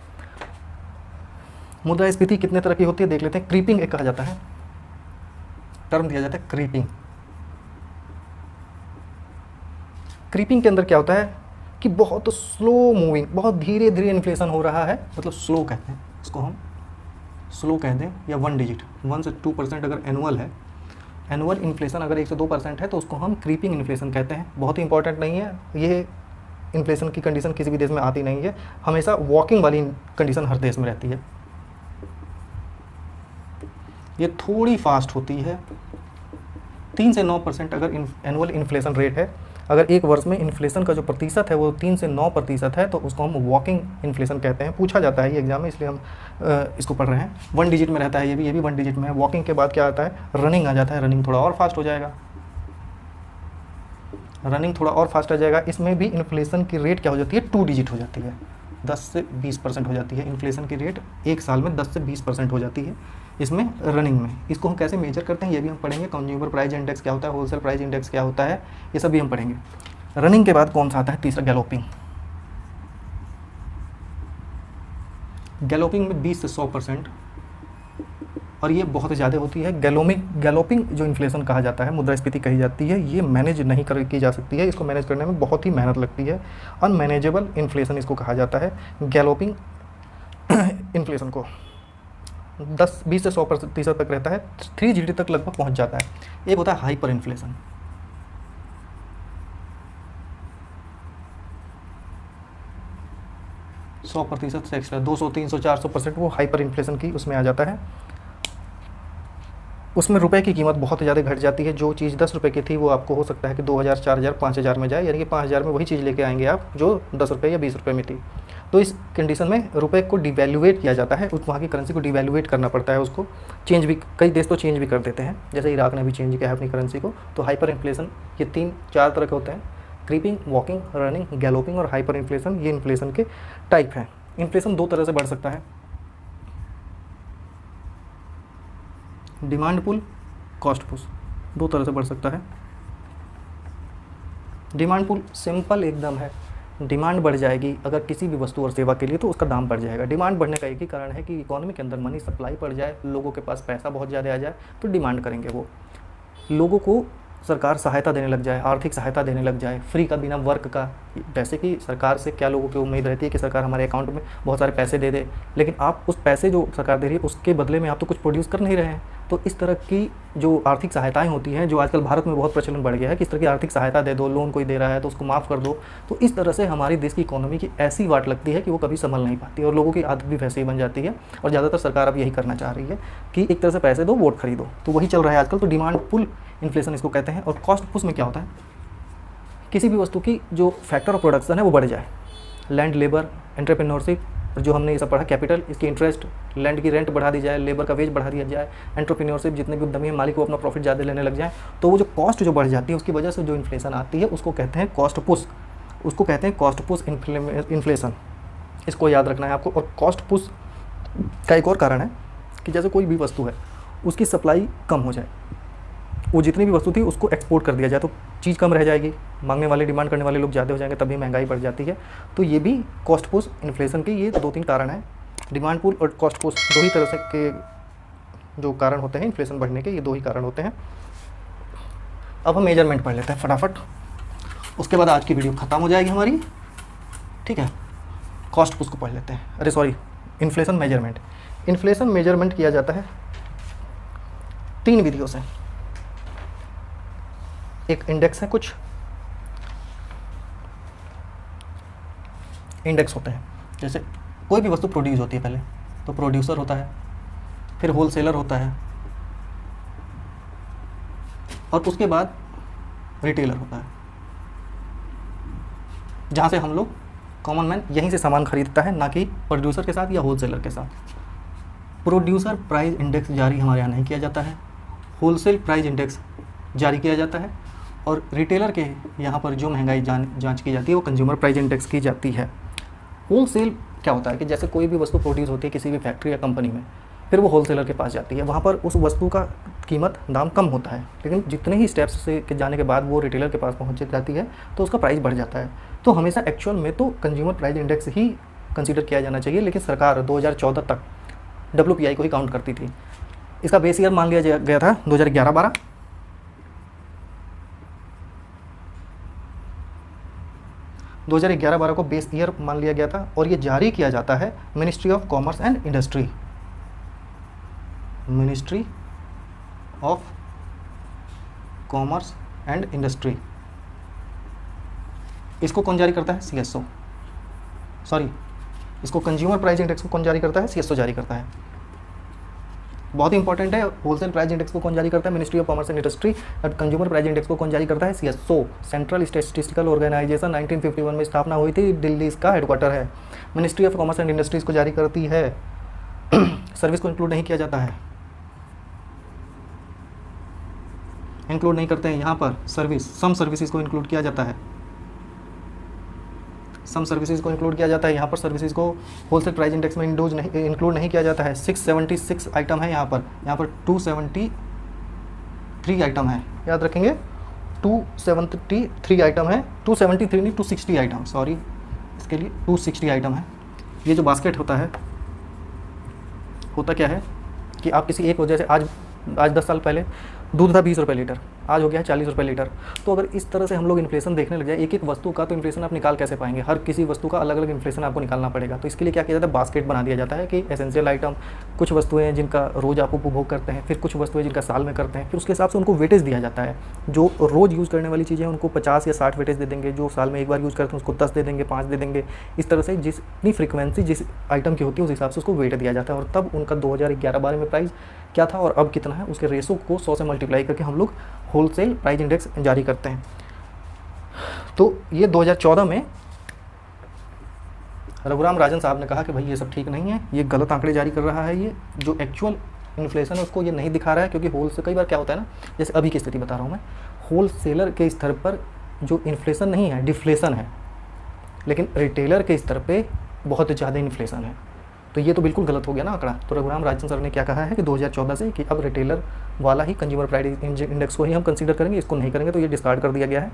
मुद्रास्फीति कितने तरह की होती है देख लेते हैं। क्रीपिंग एक कहा जाता है, टर्म दिया जाता है क्रीपिंग। क्रीपिंग के अंदर क्या होता है कि बहुत स्लो मूविंग, बहुत धीरे धीरे इन्फ्लेशन हो रहा है, मतलब स्लो कहते हैं इसको, हम स्लो कह दें, या 1 डिजिट, 1 से 2% अगर एनुअल है, एनुअल इन्फ्लेशन अगर 1 से 2% है तो उसको हम क्रीपिंग इन्फ्लेशन कहते हैं। बहुत ही इंपॉर्टेंट नहीं है ये, इन्फ्लेशन की कंडीशन किसी भी देश में आती नहीं है, हमेशा वॉकिंग वाली कंडीशन हर देश में रहती है। ये थोड़ी फास्ट होती है। 3 से 9% अगर एनुअल इन्फ्लेशन रेट है, अगर एक वर्ष में इन्फ्लेशन का जो प्रतिशत है वो 3 से 9% है, तो उसको हम वॉकिंग इन्फ्लेशन कहते हैं। पूछा जाता है ये एग्जाम में, इसलिए हम इसको पढ़ रहे हैं। 1 डिजिट में रहता है ये भी 1 डिजिट में है। वॉकिंग के बाद क्या आता है? रनिंग आ जाता है। रनिंग थोड़ा और फास्ट हो जाएगा, रनिंग थोड़ा और फास्ट आ जाएगा। इसमें भी इन्फ्लेशन की रेट क्या हो जाती है? 2 डिजिट हो जाती है, 10 से 20% हो जाती है। इन्फ्लेशन की रेट एक साल में 10 से 20% हो जाती है इसमें, रनिंग में। इसको हम कैसे मेजर करते हैं ये भी हम पढ़ेंगे। कंज्यूमर प्राइस इंडेक्स क्या होता है, होलसेल प्राइस इंडेक्स क्या होता है, ये सब भी हम पढ़ेंगे। रनिंग के बाद कौन सा आता है? तीसरा, गैलोपिंग। गैलोपिंग में 20 से 100%, और ये बहुत ज़्यादा होती है। गैलोपिंग जो इन्फ्लेशन कहा जाता है, मुद्रास्फीति कही जाती है, ये मैनेज नहीं की जा सकती है। इसको मैनेज करने में बहुत ही मेहनत लगती है। अनमैनेजेबल इन्फ्लेशन इसको कहा जाता है, गैलोपिंग इन्फ्लेशन को। 20 से 100% तक रहता है, 3 डिजिट तक लगभग पहुंच जाता है। एक होता है हाइपर इन्फ्लेशन। सौ प्रतिशत से एक्स्ट्रा 200, 300, 400% वो हाइपर इन्फ्लेशन की उसमें आ जाता है। उसमें रुपए की कीमत बहुत ज़्यादा घट जाती है। जो चीज़ 10 रुपये की थी वो आपको हो सकता है कि 2000, 4000, 5000 में जाए, यानी कि 5000 में वही चीज़ लेके आएंगे आप जो 10 रुपये या 20 रुपये में थी। तो इस कंडीशन में रुपए को डिवैल्यूएट किया जाता है, वहाँ की करेंसी को डिवैल्यूएट करना पड़ता है, उसको चेंज भी, कई देश तो चेंज भी कर देते हैं, जैसे इराक ने भी चेंज किया है अपनी करेंसी को। तो हाइपर इन्फ्लेशन ये 3-4 तरह के होते हैं, क्रीपिंग, वॉकिंग, रनिंग, गैलोपिंग और हाइपर इन्फ्लेशन। ये इन्फ्लेशन के टाइप हैं। इन्फ्लेशन 2 तरह से बढ़ सकता है, डिमांड पुल, कॉस्ट पुश, 2 तरह से बढ़ सकता है। डिमांड पुल सिंपल एकदम है, डिमांड बढ़ जाएगी अगर किसी भी वस्तु और सेवा के लिए, तो उसका दाम बढ़ जाएगा। डिमांड बढ़ने का एक ही कारण है कि इकोनॉमी के अंदर मनी सप्लाई बढ़ जाए, लोगों के पास पैसा बहुत ज़्यादा आ जाए, तो डिमांड करेंगे वो। लोगों को सरकार सहायता देने लग जाए, आर्थिक सहायता देने लग जाए, फ्री का बिना वर्क का। वैसे कि सरकार से क्या लोगों की उम्मीद रहती है कि सरकार हमारे अकाउंट में बहुत सारे पैसे दे दे, लेकिन आप उस पैसे जो सरकार दे रही है उसके बदले में आप तो कुछ प्रोड्यूस कर नहीं रहे हैं। तो इस तरह की जो आर्थिक सहायताएं होती हैं, जो आजकल भारत में बहुत प्रचलन बढ़ गया है कि इस तरह की आर्थिक सहायता दे दो, लोन कोई दे रहा है तो उसको माफ़ कर दो, तो इस तरह से हमारी देश की इकोनॉमी की ऐसी वाट लगती है कि वो कभी संभल नहीं पाती और लोगों की आदत भी वैसे ही बन जाती है। और ज़्यादातर सरकार अब यही करना चाह रही है कि एक तरह से पैसे दो, वोट खरीदो, तो वही चल रहा है आजकल। तो डिमांड पुल इन्फ्लेशन इसको कहते हैं। और कॉस्ट पुश में क्या होता है? किसी भी वस्तु की जो फैक्टर ऑफ प्रोडक्शन है वो बढ़ जाए, लैंड, लेबर, एंटरप्रेन्योरशिप, जो हमने ये सब पढ़ा, कैपिटल, इसकी इंटरेस्ट, लैंड की रेंट बढ़ा दी जाए, लेबर का वेज बढ़ा दिया जाए, एंटरप्रेन्योरशिप, जितने भी उद्यमी हैं मालिक वो अपना प्रॉफिट ज़्यादा लेने लग जाए, तो वो जो कॉस्ट जो बढ़ जाती है उसकी वजह से जो इन्फ्लेशन आती है उसको कहते हैं कॉस्ट पुश, उसको कहते हैं कॉस्ट पुश इन्फ्लेशन। इसको याद रखना है आपको। और कॉस्ट पुश का एक और कारण है कि जैसे कोई भी वस्तु है उसकी सप्लाई कम हो जाए, वो जितनी भी वस्तु थी उसको एक्सपोर्ट कर दिया जाए तो चीज़ कम रह जाएगी, मांगने वाले, डिमांड करने वाले लोग ज़्यादा हो जाएंगे, तभी महंगाई बढ़ जाती है। तो ये भी कॉस्ट पुश इन्फ्लेशन के ये 2-3 कारण हैं। डिमांड पुल और कॉस्ट पुश 2 ही तरह से के जो कारण होते हैं इन्फ्लेशन बढ़ने के, ये 2 ही कारण होते हैं। अब हम मेजरमेंट पढ़ लेते हैं फटाफट। उसके बाद आज की वीडियो ख़त्म हो जाएगी हमारी, ठीक है। कॉस्ट उसको पढ़ लेते हैं, अरे sorry, inflation measurement. Inflation measurement किया जाता है 3 विधियों से। एक इंडेक्स है, कुछ इंडेक्स होते हैं, जैसे कोई भी वस्तु प्रोड्यूस होती है पहले तो प्रोड्यूसर होता है, फिर होलसेलर होता है, और उसके बाद रिटेलर होता है, जहाँ से हम लोग कॉमन मैन यहीं से सामान खरीदता है, ना कि प्रोड्यूसर के साथ या होलसेलर के साथ। प्रोड्यूसर प्राइस इंडेक्स जारी हमारे यहाँ नहीं किया जाता है, होलसेल प्राइस इंडेक्स जारी किया जाता है, और रिटेलर के यहाँ पर जो महंगाई जांच की जाती है वो कंज्यूमर प्राइस इंडेक्स की जाती है। होलसेल क्या होता है कि जैसे कोई भी वस्तु प्रोड्यूस होती है किसी भी फैक्ट्री या कंपनी में, फिर वो होलसेलर के पास जाती है, वहाँ पर उस वस्तु का कीमत दाम कम होता है, लेकिन जितने ही स्टेप्स से के जाने के बाद वो रिटेलर के पास पहुँच जाती है तो उसका प्राइस बढ़ जाता है। तो हमेशा एक्चुअल में तो कंज्यूमर प्राइस इंडेक्स ही कंसीडर किया जाना चाहिए, लेकिन सरकार 2014 तक WPI को ही काउंट करती थी। इसका बेस ईयर मान लिया गया था 2011-12, 2011-12 को बेस ईयर मान लिया गया था, और ये जारी किया जाता है ministry of commerce and industry. Ministry of commerce and industry, इसको कौन जारी करता है? CSO। सॉरी, इसको कंज्यूमर प्राइस इंडेक्स को कौन जारी करता है? CSO जारी करता है। बहुत ही इंपॉर्टेंट है। होलसेल प्राइस इंडेक्स को कौन जारी करता है? Ministry of commerce and industry. और कंज्यूमर प्राइस इंडेक्स को कौन जारी करता है? CSO, सेंट्रल स्टैटिस्टिकल ऑर्गेनाइजेशन, 1951 में स्थापना हुई थी, दिल्ली इसका हेडक्वार्टर है। Ministry of commerce and industries को जारी करती है। सर्विस को इंक्लूड नहीं किया जाता है, इंक्लूड नहीं करते हैं यहाँ पर सर्विस। सम सर्विसेज को इंक्लूड किया जाता है, सम सर्विसेज को इंक्लूड किया जाता है। यहाँ पर सर्विसेज को होलसेल प्राइस इंडेक्स में इंक्लूड नहीं किया जाता है। 676 आइटम है यहाँ पर 273 आइटम है, याद रखेंगे 273 आइटम है, 273 नहीं 260 आइटम, सॉरी इसके लिए 260 आइटम है। ये जो बास्केट होता है, होता क्या है कि आप किसी एक वजह से आज 10 साल पहले दूध था 20 रुपये लीटर, आज हो गया है 40 रुपये लीटर। तो अगर इस तरह से हम लोग इन्फ्लेशन देखने लग जाए एक एक वस्तु का, तो इन्फ्लेशन आप निकाल कैसे पाएंगे? हर किसी वस्तु का अलग अलग इन्फ्लेशन आपको निकालना पड़ेगा। तो इसके लिए क्या किया जाता है? बास्केट बना दिया जाता है कि एसेंशियल आइटम, कुछ वस्तुएं हैं जिनका रोज़ आप उपभोग करते हैं, फिर कुछ वस्तुएं जिनका साल में करते हैं, फिर उसके हिसाब से उनको वेटेज दिया जाता है। जो रोज़ यूज़ करने वाली चीज़ें उनको 50 या 60 वेटेज दे देंगे, जो साल में एक बार यूज़ करते हैं उसको 10 दे देंगे, 5 दे देंगे। इस तरह से जितनी फ्रीक्वेंसी जिस आइटम की होती है उस हिसाब से उसको वेट दिया जाता है। और तब उनका 2011-12 में प्राइस क्या था और अब कितना है, उसके रेशो को 100 से मल्टीप्लाई करके हम लोग होलसेल प्राइस इंडेक्स जारी करते हैं। तो ये 2014 में रघुराम राजन साहब ने कहा कि भाई ये सब ठीक नहीं है, ये गलत आंकड़े जारी कर रहा है, ये जो एक्चुअल इन्फ्लेशन है उसको ये नहीं दिखा रहा है। क्योंकि होलसेल, कई बार क्या होता है ना, जैसे अभी की स्थिति बता रहा हूँ मैं, होलसेलर के स्तर पर जो इन्फ्लेशन नहीं है, डिफ्लेशन है, लेकिन रिटेलर के स्तर पर बहुत ज़्यादा इन्फ्लेशन है। तो ये तो बिल्कुल गलत हो गया ना आंकड़ा। तो रघुराम राजन सर ने क्या कहा है कि 2014 से कि अब रिटेलर वाला ही कंज्यूमर प्राइस इंडेक्स को ही हम कंसीडर करेंगे, इसको नहीं करेंगे। तो ये डिस्कार्ड कर दिया गया है।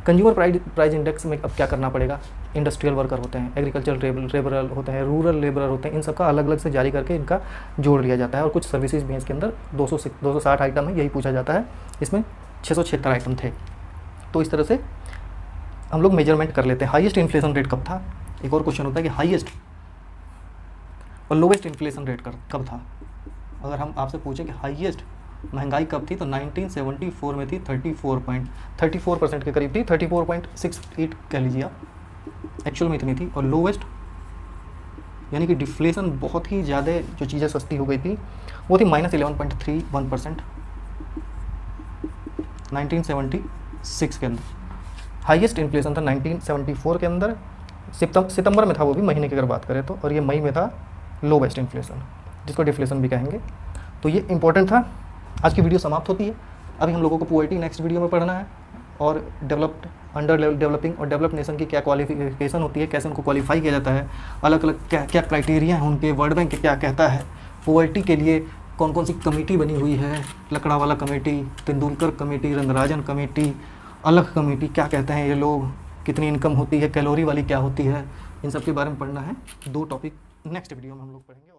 कंज्यूमर प्राइस इंडेक्स में अब क्या करना पड़ेगा? इंडस्ट्रियल वर्कर होते हैं, एग्रीकल्चर लेबरल होते हैं, रूरल लेबरर होते हैं, इन सब का अलग अलग से जारी करके इनका जोड़ लिया जाता है। और कुछ सर्विसेज भी हैं इसके अंदर, 260 आइटम है, यही पूछा जाता है। इसमें 676 आइटम थे। तो इस तरह से हम लोग मेजरमेंट कर लेते हैं। हाईएस्ट इन्फ्लेशन रेट कब था? एक और क्वेश्चन होता है कि हाईएस्ट और लोवेस्ट इन्फ्लेशन रेट कब था? अगर हम आपसे पूछें कि हाईएस्ट महंगाई कब थी, तो 1974 में थी, 34% के करीब थी, 34.68 कह लीजिए आप, एक्चुअल में इतनी थी। और लोवेस्ट यानी कि डिफ्लेशन बहुत ही ज़्यादा, जो चीज़ें सस्ती हो गई थी, वो थी -11.31% 1976 के अंदर। हाईएस्ट इन्फ्लेशन था 1974 के अंदर, सितंबर में था, वो भी महीने की अगर बात करें तो। और ये मई में था लोवेस्ट इन्फ्लेशन, जिसको डिफ्लेशन भी कहेंगे। तो ये इंपॉर्टेंट था। आज की वीडियो समाप्त होती है। अभी हम लोगों को पोवर्टी नेक्स्ट वीडियो में पढ़ना है, और डेवलप्ड, अंडर डेवलपिंग और डेवलप्ड नेशन की क्या क्वालिफिकेशन होती है, कैसे उनको क्वालिफाई किया जाता है, अलग अलग क्या क्या क्राइटेरिया हैं उनके, वर्ल्ड बैंक क्या कहता है, पोवर्टी के लिए कौन कौन सी कमेटी बनी हुई है, Lakdawala committee, Tendulkar committee, Rangarajan committee, अलग कमेटी, क्या कहते हैं ये लोग, कितनी इनकम होती है, कैलोरी वाली क्या होती है, इन सब के बारे में पढ़ना है। 2 टॉपिक नेक्स्ट वीडियो में हम लोग पढ़ेंगे।